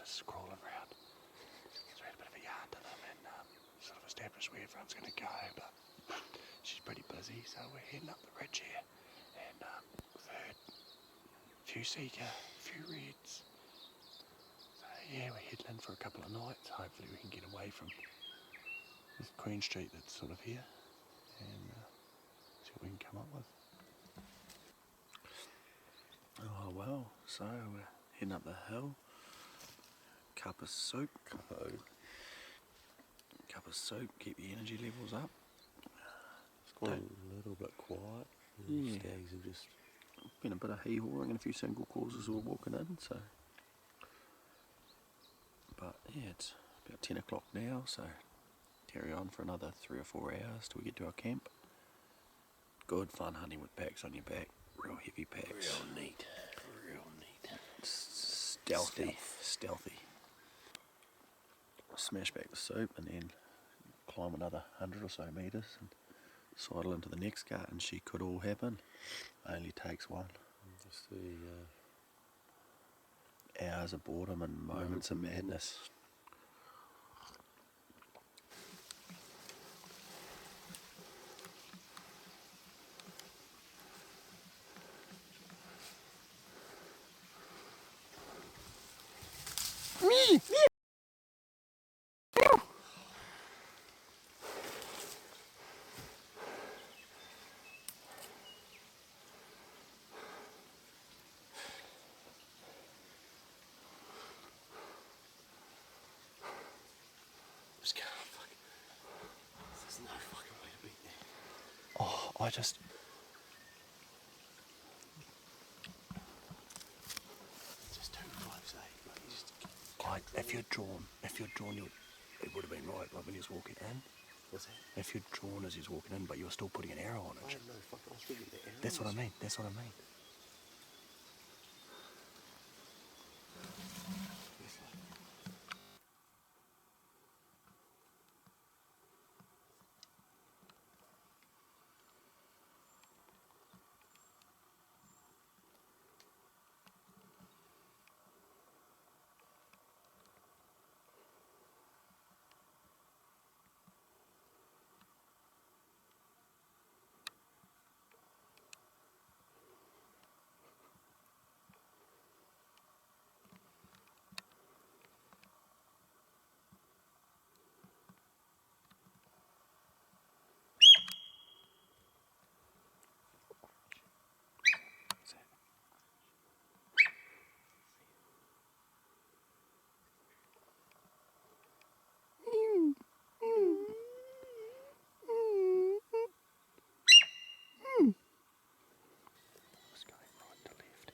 just crawling around. So we had a bit of a yarn to them and sort of established where everyone's going to go, but she's pretty busy, so we're heading up the ridge here, and we've heard a few sika, a few reds. So yeah, we're heading in for a couple of nights. Hopefully we can get away from this Queen Street that's sort of here, and see what we can come up with. Oh well, so we're heading up the hill. Cup of soup, keep the energy levels up. It's gone a little bit quiet. Yeah. Stags have just been a bit of hee-hawing and a few single calls as we're walking in, so. But yeah, it's about 10 o'clock now, so carry on for another 3 or 4 hours till we get to our camp. Good fun hunting with packs on your back, real heavy packs. real neat. Stealthy. Smash back the soup and then climb another 100 or so metres and sidle into the next cart, and she could all happen. Only takes one. Just the Hours of boredom and moments of madness. just can't fucking. There's no fucking way to beat that. Oh, I just... It's just too close, eh? Like you just if you're drawn, it would have been right, like when he was walking in. What's that? If you're drawn as he's walking in, but you're still putting an arrow on I it. had no fucking. I was thinking the arrows. That's what I mean. It's like, It's going right to left.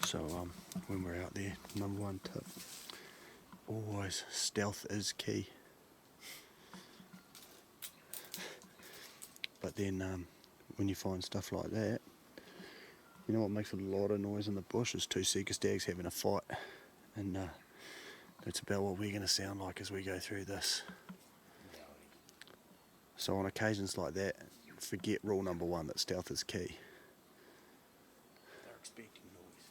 So when we're out there, number one tip, always stealth is key. But then when you find stuff like that, you know what makes a lot of noise in the bush is 2 sika stags having a fight, and that's about what we're going to sound like as we go through this. So on occasions like that, forget rule number 1 that stealth is key. they're expecting noise.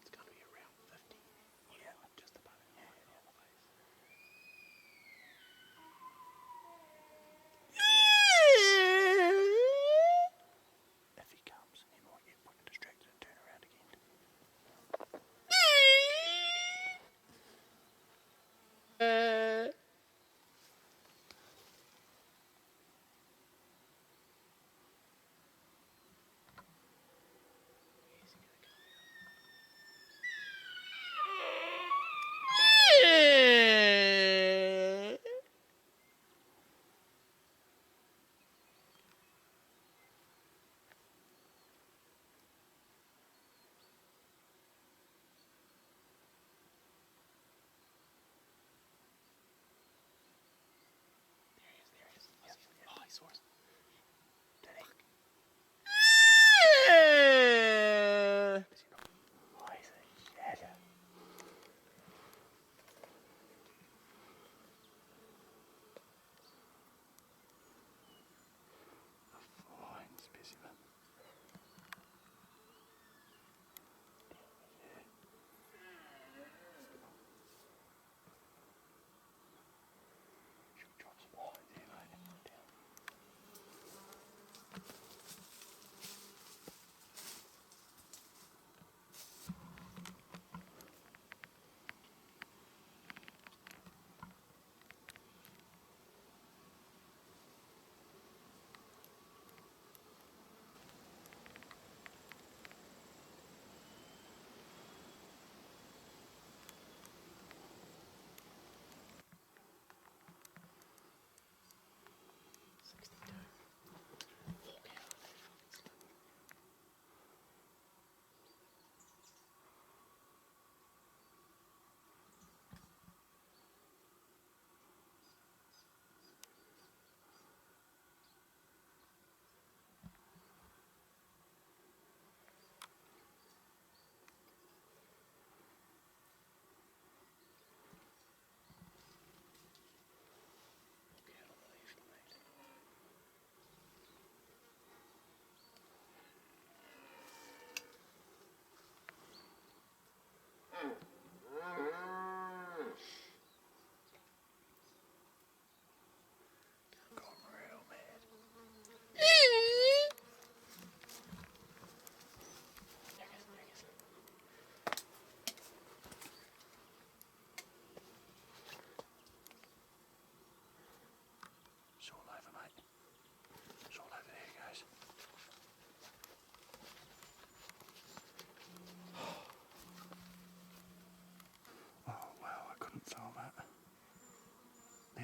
It's going to be around 50. Yeah, just about. If he comes, he might get fucking distracted and turn around again.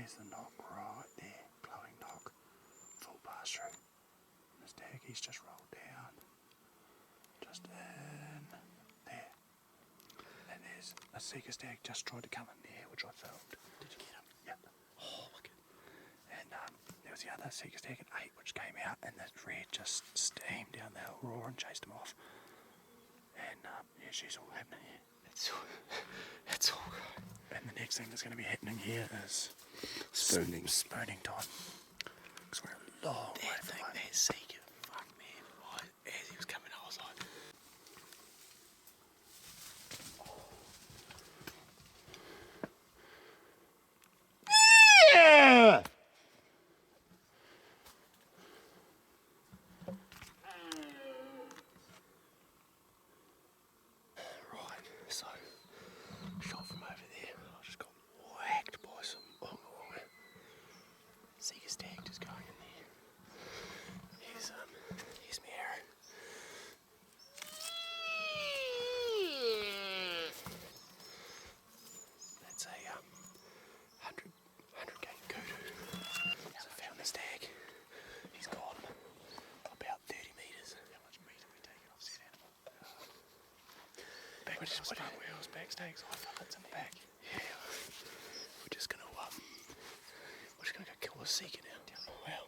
there's the knock right there, glowing knock, full pass through. And the stag, he's just rolled down, just in there. And there's a sika stag just tried to come in there, which I filmed. Did you get him? Yep. Oh, okay. And there was the other sika stag at 8, which came out, and the red just steamed down the hill, roar, and chased him off. And yeah, she's all happening here. It's all right. And the next thing that's going to be happening here is Spooning. Spooning time. Because we're a long way from home. That sika, fuck man. As he was coming, I was like, Yeah! right, so shot from over there. I just got whacked by some wonga wonga. Sika stag just going in there. Here's my arrow. That's a 100 gang kudu. So I found the stag. He's gone about 30 metres. How much meat have we taken off said animal? Back What to is the front wheels, back stags? I thought it's in the back. Yeah, we're just gonna go kill the sika now. Wow.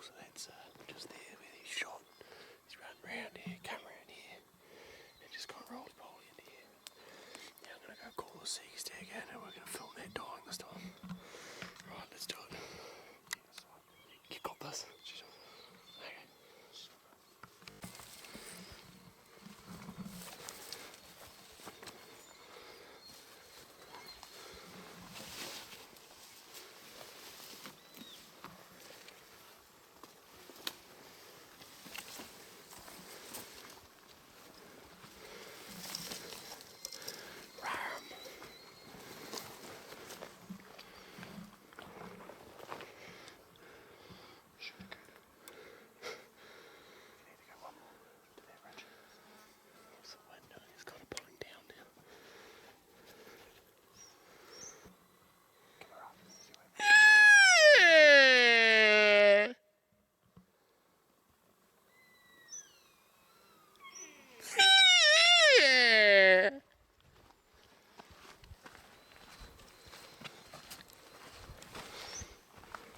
So that's just there where he shot. He's run round here, come round here, and just got rolled poly into here. Now I'm gonna go call the sika stag out and we're gonna film that dying this time. Right, let's do it. You got this? Okay.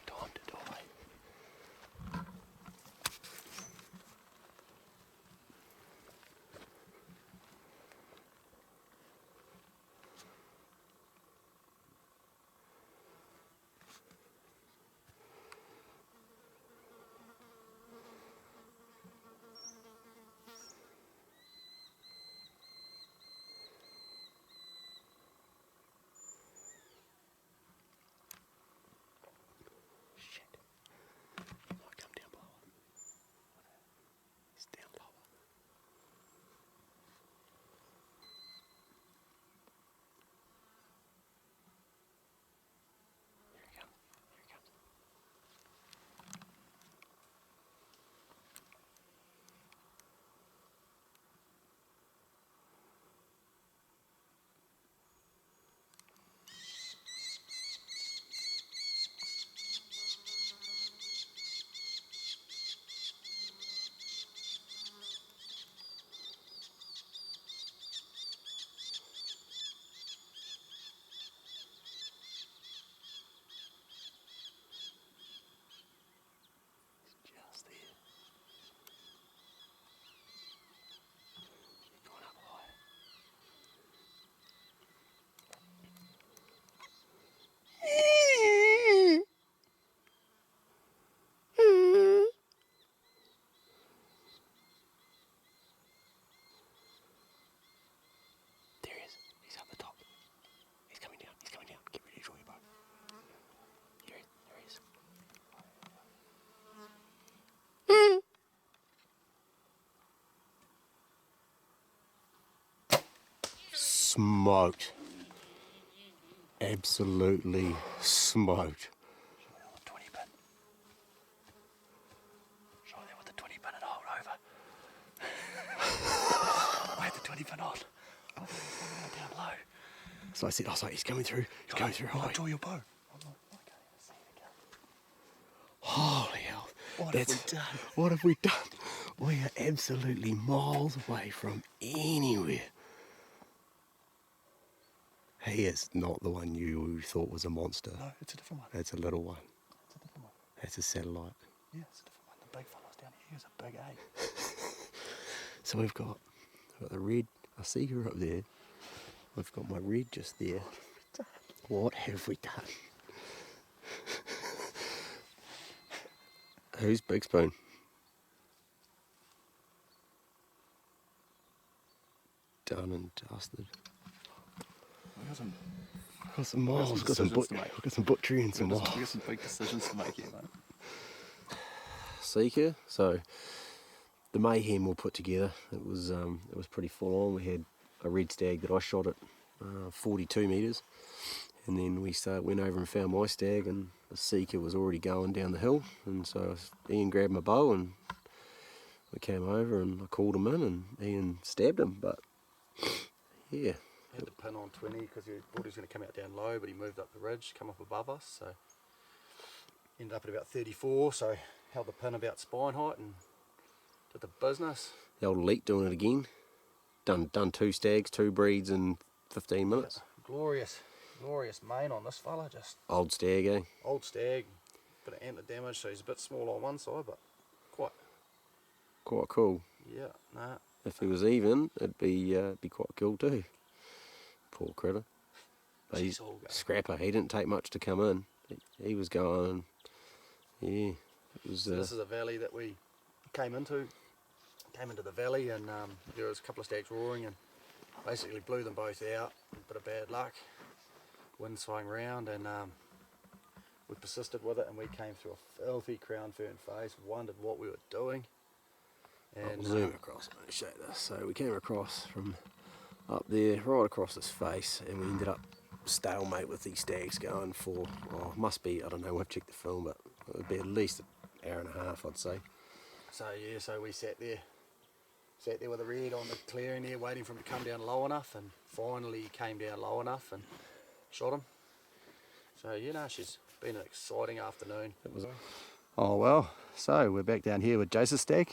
Time to die. Shit. He might come down lower. He's down lower. Here he comes. Here he comes. Just there. He's going up higher. There he is. He's up the top. He's coming down. He's coming down. Get ready to draw your bow. There he is. Smoked. Absolutely smoked. Shot there with the 20 pin. Shot there with the 20 pin and hold over. I had the 20 pin on. Down low. So I said, he's coming through. He's coming through high. Draw your bow. I'm like, I can't even see the gun. Holy hell. What have we done? What have we done? We are absolutely miles away from anywhere. He is not the one you thought was a monster. No, it's a different one. It's a little one. It's a different one. That's a satellite. Yeah, it's a different one. The big fella's down here. He's a big eight. So we've got the red, our sika up there. We've got my red just there. What have we done? Who's Big Spoon? Done and dusted. We got some, Got some miles, got some decisions to make. got some butchery and some we miles. got some big decisions to make here, mate. Sika, so the mayhem we'll put together, it was pretty full on. We had a red stag that I shot at 42 metres, and then we went over and found my stag, and the sika was already going down the hill, and so Ian grabbed my bow and we came over and I called him in and Ian stabbed him, but yeah. Had to pin on 20 because he thought he was going to come out down low, but he moved up the ridge, come up above us, so ended up at about 34, so held the pin about spine height and did the business. The old elite doing it again. Done 2 stags, 2 breeds in 15 minutes. Yeah, glorious mane on this fella, just Old stag, eh? old stag, bit of antler damage, so he's a bit small on one side, but Quite cool. yeah, nah. If he was even, it'd be quite cool too. Poor critter. But he's all go. scrapper. He didn't take much to come in. He was going. Yeah, it was. So this is a valley that we came into the valley, and there was a couple of stags roaring and basically blew them both out. A bit of bad luck, wind swung round, and we persisted with it, and we came through a filthy crown fern face, wondered what we were doing. And I'll zoom across. Let me show you this. So we came across from up there, right across this face, and we ended up stalemate with these stags going for, must be, I don't know, we've checked the film, but it would be at least an hour and a half, I'd say. So yeah, so we sat there with a red on the clearing there, waiting for him to come down low enough, and finally he came down low enough and shot him. So you know, she's been an exciting afternoon. It was. Oh well, so we're back down here with Jace's stag.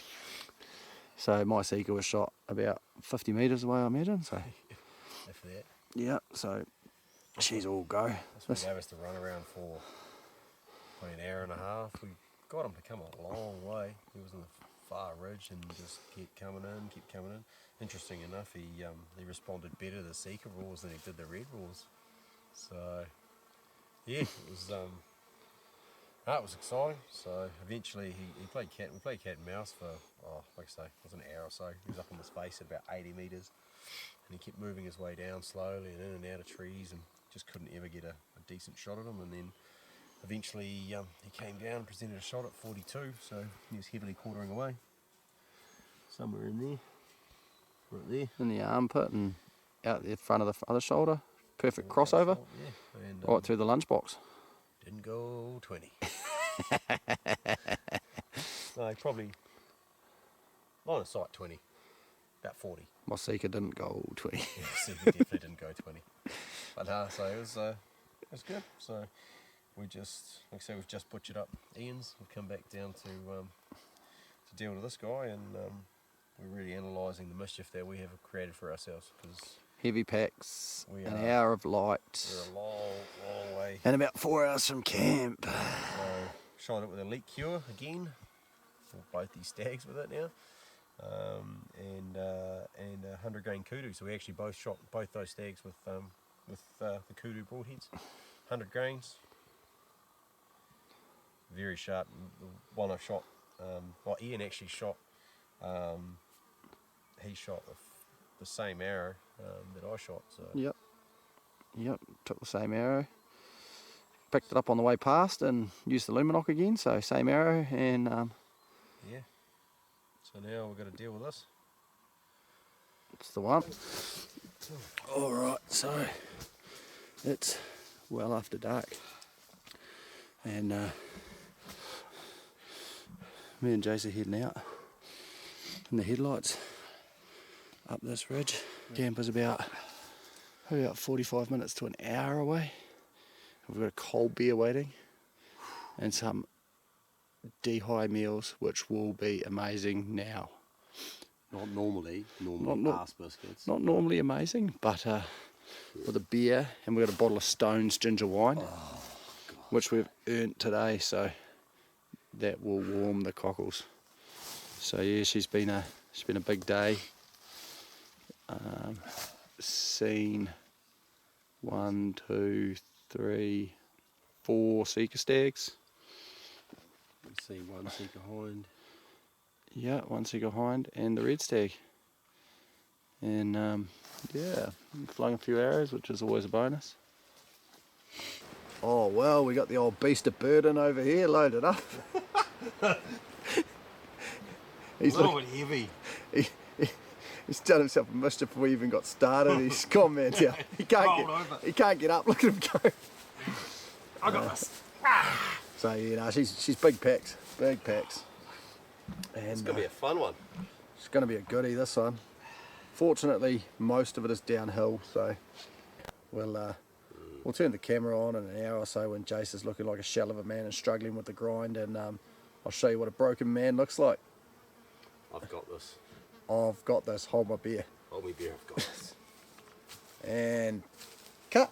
So my sika was shot about 50 metres away, I imagine. So If that. yeah, so she's all go. That's what gave us to run around for probably an hour and a half. We got him to come a long way. He was on the far ridge and just kept coming in. Interesting enough, he responded better to the sika roars than he did the red roars. So yeah, it was exciting. So eventually we played cat and mouse for like I say, it was an hour or so. He was up on the space at about 80 metres, and he kept moving his way down slowly and in and out of trees, and just couldn't ever get a decent shot at him. And then eventually he came down and presented a shot at 42, so he was heavily quartering away. Somewhere in there, right there. In the armpit and out the front of the other shoulder. Perfect crossover. Yeah, and Right through the lunchbox. didn't go 20. No, he probably line of sight 20, about 40. My sika didn't go 20. Yeah, so he definitely didn't go 20. But so it was good. So we just, like I say, we've just butchered up Ian's. We've come back down to deal with this guy, and we're really analysing the mischief that we have created for ourselves, because Heavy packs, an are- hour of light, we're a long way. and about 4 hours from camp. So shot it with a leak cure again. Both these stags with it now, and a 100 grain kudu. So we actually both shot both those stags with the kudu broadheads, 100 grains. Very sharp. The one I shot, Ian actually shot. He shot the same arrow that I shot. So Yep, took the same arrow. Picked it up on the way past and used the Luminoc again, so same arrow, and yeah. So now we've got to deal with this. it's the one. Alright, so it's well after dark, and me and Jace are heading out in the headlights up this ridge. Camp is about probably about 45 minutes to an hour away. We've got a cold beer waiting and some dehy meals, which will be amazing now. Not normally ass biscuits. Not normally amazing, but with a beer, and we've got a bottle of Stone's ginger wine, which we've earned today, so that will warm the cockles. So yeah, she's been a big day. Seen 1, 2, 3, 4 sika stags. Let's see, 1 sika hind. Yeah, 1 sika hind and the red stag. And yeah, flung a few arrows, which is always a bonus. Oh well, we got the old beast of burden over here loaded up. He's a little bit heavy. He's done himself a mischief before we even got started. He's gone, man. He can't get up. Look at him go. I got this. So you know, she's big packs, big packs. And it's gonna be a fun one. It's gonna be a goodie this one. Fortunately, most of it is downhill, so we'll turn the camera on in an hour or so when Jace is looking like a shell of a man and struggling with the grind, and I'll show you what a broken man looks like. I've got this. I've got this. Hold my beer. Hold me beer. I've got this. And cut.